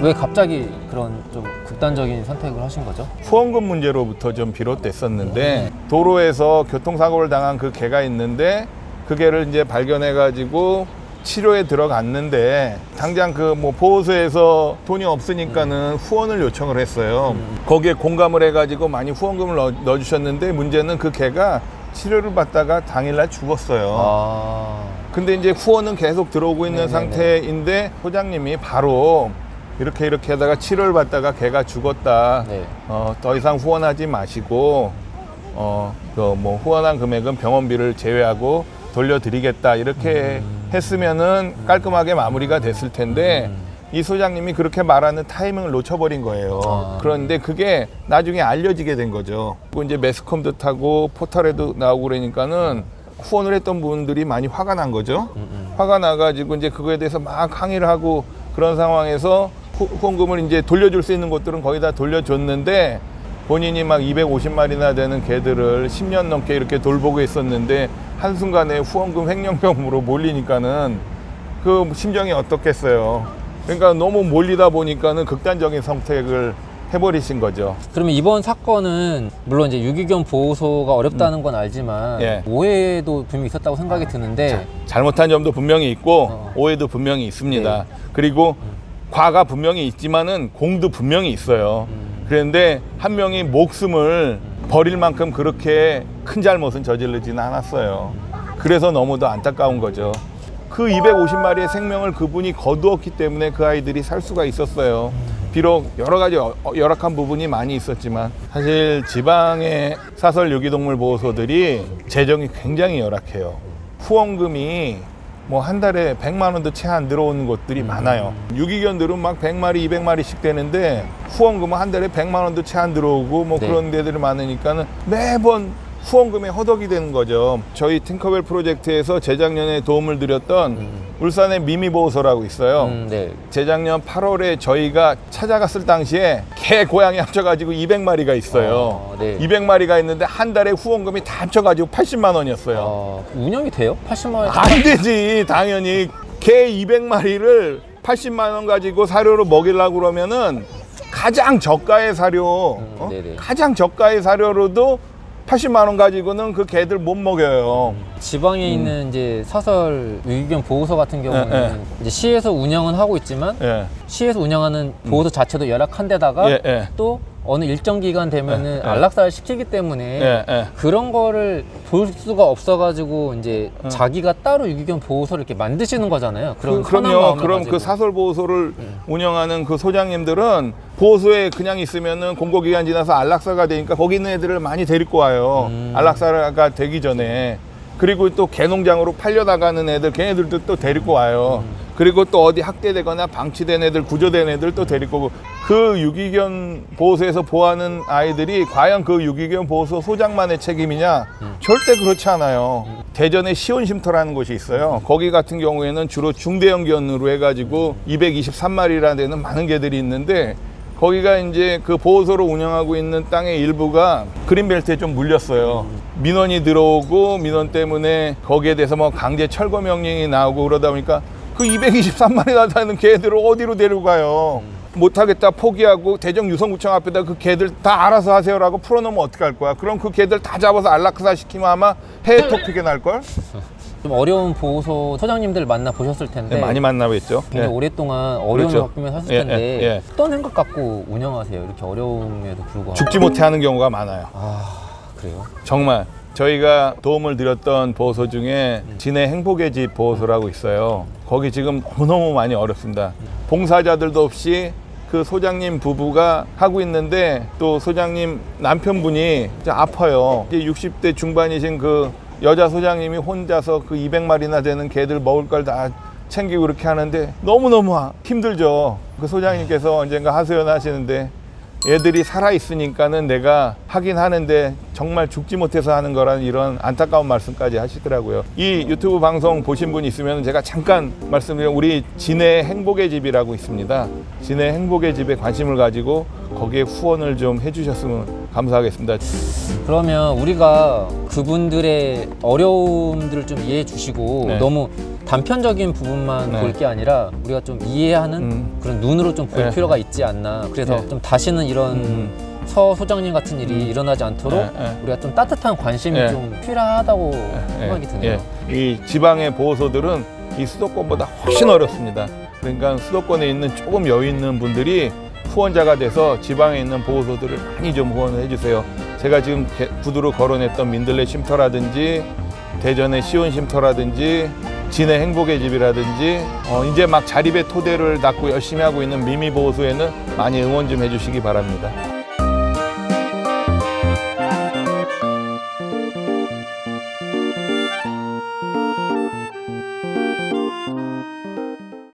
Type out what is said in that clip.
왜 갑자기 그런 좀 극단적인 선택을 하신 거죠? 후원금 문제로부터 좀 비롯됐었는데 도로에서 교통사고를 당한 그 개가 있는데 그 개를 이제 발견해가지고 치료에 들어갔는데 당장 그 뭐 보호소에서 돈이 없으니까는 후원을 요청을 했어요. 거기에 공감을 해가지고 많이 후원금을 넣어주셨는데 문제는 그 개가 치료를 받다가 당일날 죽었어요. 근데 이제 후원은 계속 들어오고 있는 상태인데 소장님이 바로 이렇게 하다가 치료를 받다가 개가 죽었다. 네. 더 이상 후원하지 마시고 그 뭐 후원한 금액은 병원비를 제외하고 돌려드리겠다 이렇게 했으면은 깔끔하게 마무리가 됐을 텐데 이 소장님이 그렇게 말하는 타이밍을 놓쳐버린 거예요. 그런데 그게 나중에 알려지게 된 거죠. 그리고 이제 매스컴도 타고 포털에도 나오고 그러니까는 후원을 했던 분들이 많이 화가 난 거죠. 화가 나가지고 이제 그거에 대해서 막 항의를 하고 그런 상황에서 후원금을 이제 돌려줄 수 있는 곳들은 거의 다 돌려줬는데 본인이 막 250마리나 되는 개들을 10년 넘게 이렇게 돌보고 있었는데 한순간에 후원금 횡령범으로 몰리니까는 그 심정이 어떻겠어요. 그러니까 너무 몰리다 보니까는 극단적인 선택을 해버리신 거죠. 그러면 이번 사건은 물론 이제 유기견 보호소가 어렵다는 건 알지만 예. 오해도 분명히 있었다고 생각이 드는데 잘못한 점도 분명히 있고 오해도 분명히 있습니다. 네. 그리고 과가 분명히 있지만은 공도 분명히 있어요. 그런데 한 명이 목숨을 버릴 만큼 그렇게 큰 잘못은 저지르지는 않았어요. 그래서 너무도 안타까운 거죠. 그 250마리의 생명을 그분이 거두었기 때문에 그 아이들이 살 수가 있었어요. 비록 여러 가지 열악한 부분이 많이 있었지만 사실 지방의 사설 유기동물 보호소들이 재정이 굉장히 열악해요. 후원금이 뭐 한 달에 100만 원도 채 안 들어오는 곳들이 많아요. 유기견들은 막 100마리, 200마리씩 되는데 후원금은 한 달에 100만 원도 채 안 들어오고 뭐 그런 데들이 많으니까는 매번 후원금에 허덕이 되는 거죠. 저희 팅커벨 프로젝트에서 재작년에 도움을 드렸던 울산의 미미보호소라고 있어요. 네. 재작년 8월에 저희가 찾아갔을 당시에 개, 고양이 합쳐가지고 200마리가 있어요. 네. 200마리가 있는데 한 달에 후원금이 다 합쳐가지고 80만 원이었어요. 운영이 돼요? 80만 원? 안 되지. 당연히 개 200마리를 80만 원 가지고 사료로 먹이려고 그러면은 가장 저가의 사료, 가장 저가의 사료로도 80만 원 가지고는 그 개들 못 먹여요. 지방에 있는 이제 사설 유기견 보호소 같은 경우는 이제 시에서 운영은 하고 있지만 시에서 운영하는 보호소 자체도 열악한 데다가 또 어느 일정 기간 되면은 안락사를 시키기 때문에 그런 거를 볼 수가 없어가지고 이제 자기가 따로 유기견 보호소를 이렇게 만드시는 거잖아요. 그럼요. 그럼 그 사설 보호소를 운영하는 그 소장님들은 보호소에 그냥 있으면은 공고기간 지나서 안락사가 되니까 거기 있는 애들을 많이 데리고 와요. 안락사가 되기 전에. 그리고 또 개농장으로 팔려나가는 애들, 걔네들도 또 데리고 와요. 그리고 또 어디 학대되거나 방치된 애들, 구조된 애들 또 데리고 오고. 그 유기견 보호소에서 보호하는 아이들이 과연 그 유기견 보호소 소장만의 책임이냐? 절대 그렇지 않아요. 대전에 시온쉼터라는 곳이 있어요. 거기 같은 경우에는 주로 중대형견으로 해가지고 223마리라는 데는 많은 개들이 있는데 거기가 이제 그 보호소로 운영하고 있는 땅의 일부가 그린벨트에 좀 물렸어요. 민원이 들어오고 민원 때문에 거기에 대해서 뭐 강제 철거 명령이 나오고 그러다 보니까 그 223마리나 되는 개들을 어디로 데리고 가요. 못하겠다 포기하고 대전 유성구청 앞에다 그 개들 다 알아서 하세요라고 풀어놓으면 어떡할 거야. 그럼 그 개들 다 잡아서 안락사 시키면 아마 해외 토픽에 날걸? 좀 어려운 보호소 소장님들 만나 보셨을 텐데 많이 만나뵀죠. 굉장히 오랫동안 어려움을 그렇죠. 겪으면서 하실 텐데 어떤 생각 갖고 운영하세요? 이렇게 어려움에도 불구하고 죽지 못해 하는 경우가 많아요. 그래요? 정말 저희가 도움을 드렸던 보호소 중에 진해 행복의 집 보호소라고 있어요. 거기 지금 너무너무 많이 어렵습니다. 봉사자들도 없이 그 소장님 부부가 하고 있는데 또 소장님 남편분이 이제 아파요. 이제 60대 중반이신 그 여자 소장님이 혼자서 그 200마리나 되는 개들 먹을 걸 다 챙기고 그렇게 하는데 너무너무 힘들죠. 그 소장님께서 언젠가 하소연 하시는데 얘들이 살아있으니까는 내가 하긴 하는데 정말 죽지 못해서 하는 거라는 이런 안타까운 말씀까지 하시더라고요. 이 유튜브 방송 보신 분 있으면 제가 잠깐 말씀드리면 우리 진해 행복의 집이라고 있습니다. 진해 행복의 집에 관심을 가지고 거기에 후원을 좀 해주셨으면 감사하겠습니다. 그러면 우리가 그분들의 어려움들을 좀 이해해 주시고 너무 단편적인 부분만 네. 볼 게 아니라 우리가 좀 이해하는 그런 눈으로 좀 볼 네. 필요가 있지 않나. 그래서 네. 좀 다시는 이런 서 소장님 같은 일이 일어나지 않도록 우리가 좀 따뜻한 관심이 좀 필요하다고 생각이 드네요. 이 지방의 보호소들은 이 수도권보다 훨씬 어렵습니다. 그러니까 수도권에 있는 조금 여유 있는 분들이 후원자가 돼서 지방에 있는 보호소들을 많이 좀 후원을 해주세요. 제가 지금 구두로 거론했던 민들레 쉼터라든지 대전의 시온 쉼터라든지 진해 행복의 집이라든지 이제 막 자립의 토대를 닦고 열심히 하고 있는 미미 보호소에는 많이 응원 좀 해주시기 바랍니다.